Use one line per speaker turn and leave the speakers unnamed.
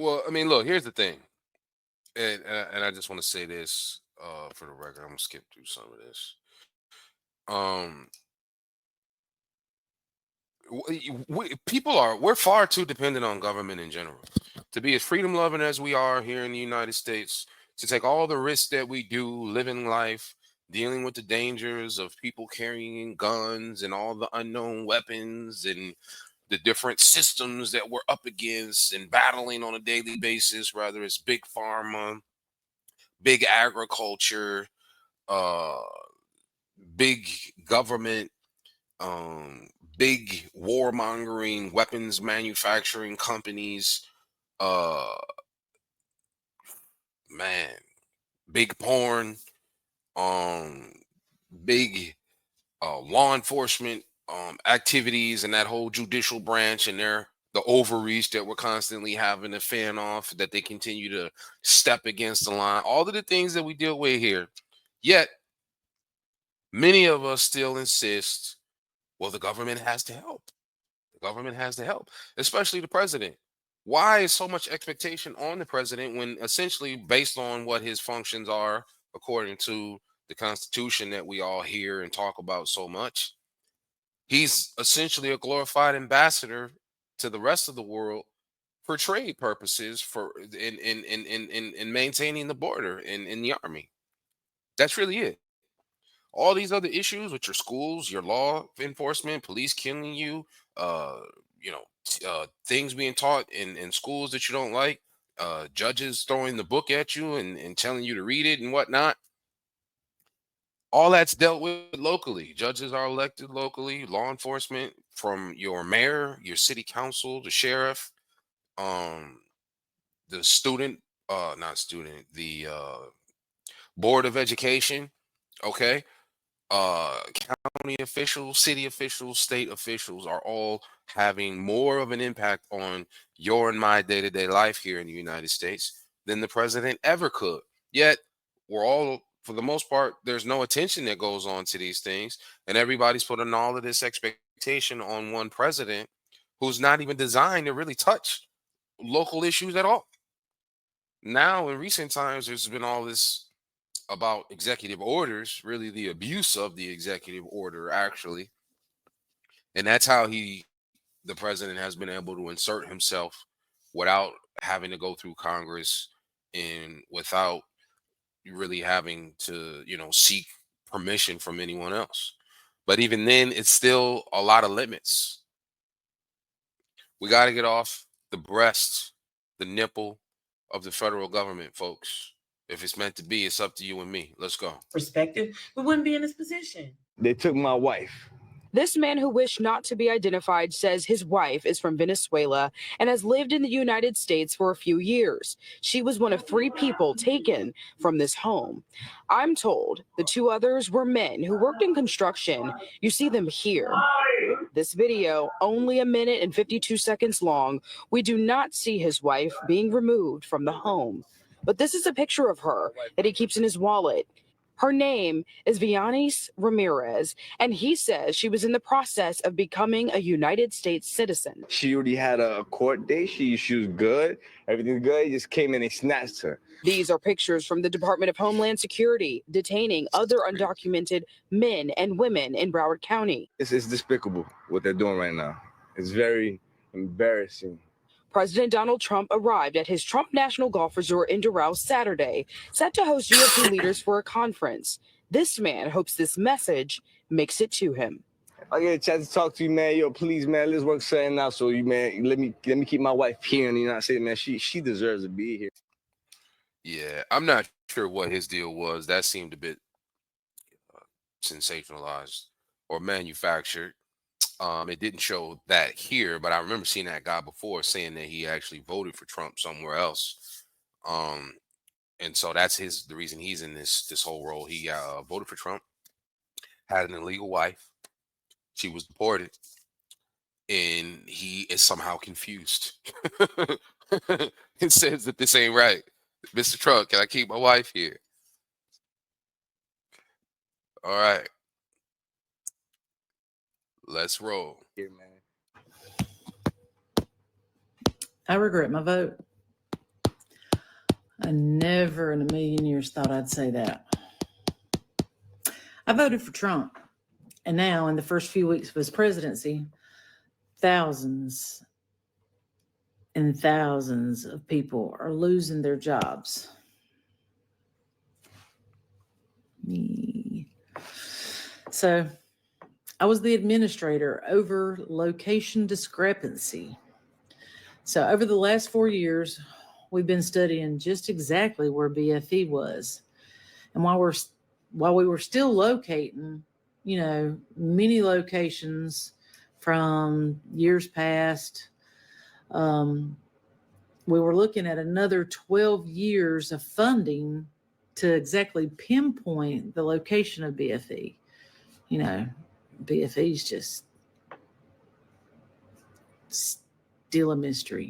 Well, I mean, look, here's the thing, and I just want to say this for the record. I'm gonna skip through some of this. Um, we're far too dependent on government in general to be as freedom loving as we are here in the United States, to take all the risks that we do living life, dealing with the dangers of people carrying guns and all the unknown weapons and the different systems that we're up against and battling on a daily basis, whether it's big pharma, big agriculture, uh big government, um, big warmongering, weapons manufacturing companies, uh, man, big porn, um, big law enforcement activities, and that whole judicial branch and the overreach that we're constantly having to fan off, that they continue to step against the line. All of the things that we deal with here. Yet many of us still insist, well, the government has to help. The government has to help, especially the president. Why is so much expectation on the president when essentially, based on what his functions are, according to the Constitution that we all hear and talk about so much, he's essentially a glorified ambassador to the rest of the world for trade purposes, for in maintaining the border in the army. That's really it. All these other issues with your schools, your law enforcement, police killing you, uh, things being taught in schools that you don't like, judges throwing the book at you and telling you to read it and whatnot. All that's dealt with locally. Judges are elected locally, law enforcement from your mayor, your city council, the sheriff, um, the student, not student, the board of education. Okay, county officials, city officials, state officials are all having more of an impact on your and my day-to-day life here in the United States than the president ever could. Yet we're all, for the most part, there's no attention that goes on to these things, and everybody's putting all of this expectation on one president who's not even designed to really touch local issues at all. Now, in recent times, there's been all this about executive orders, really the abuse of the executive order, actually. And that's how the president, has been able to insert himself without having to go through Congress and without really having to, seek permission from anyone else. But even then, it's still a lot of limits. We got to get off the breast, the nipple of the federal government, folks. If it's meant to be, it's up to you and me. Let's go.
Perspective, we wouldn't be in this position. They took my wife.
This man who wished not to be identified says his wife is from Venezuela and has lived in the United States for a few years. She was one of three people taken from this home. I'm told the two others were men who worked in construction. You see them here. This video, only a minute and 52 seconds long, we do not see his wife being removed from the home. But this is a picture of her that he keeps in his wallet. Her name is Vianis Ramirez, and he says she was in the process of becoming a United States citizen.
She already had a court date. She was good. Everything's good. He just came in and snatched her.
These are pictures from the Department of Homeland Security detaining other undocumented men and women in Broward County.
It's despicable what they're doing right now. It's very embarrassing.
President Donald Trump arrived at his Trump National Golf Resort in Doral Saturday, set to host GOP leaders for a conference. This man hopes this message makes it to him.
I get a chance to talk to you, man. Yo, please, man, let's work something out. So you, man, let me keep my wife here in the United States, man. She deserves to be here.
Yeah, I'm not sure what his deal was. That seemed a bit sensationalized or manufactured. It didn't show that here, but I remember seeing that guy before saying that he actually voted for Trump somewhere else. Um, and so that's the reason he's in this whole role. He voted for Trump, had an illegal wife. She was deported, and he is somehow confused. It says that this ain't right. Mr. Trump, can I keep my wife here? All right, let's roll.
Here, man.
I regret my vote. I never in a million years thought I'd say that. I voted for Trump. And now, in the first few weeks of his presidency, thousands and thousands of people are losing their jobs. So I was the administrator over location discrepancy. So over the last 4 years, we've been studying just exactly where BFE was. And while we were still locating, many locations from years past, we were looking at another 12 years of funding to exactly pinpoint the location of BFE. BFE is just still a mystery.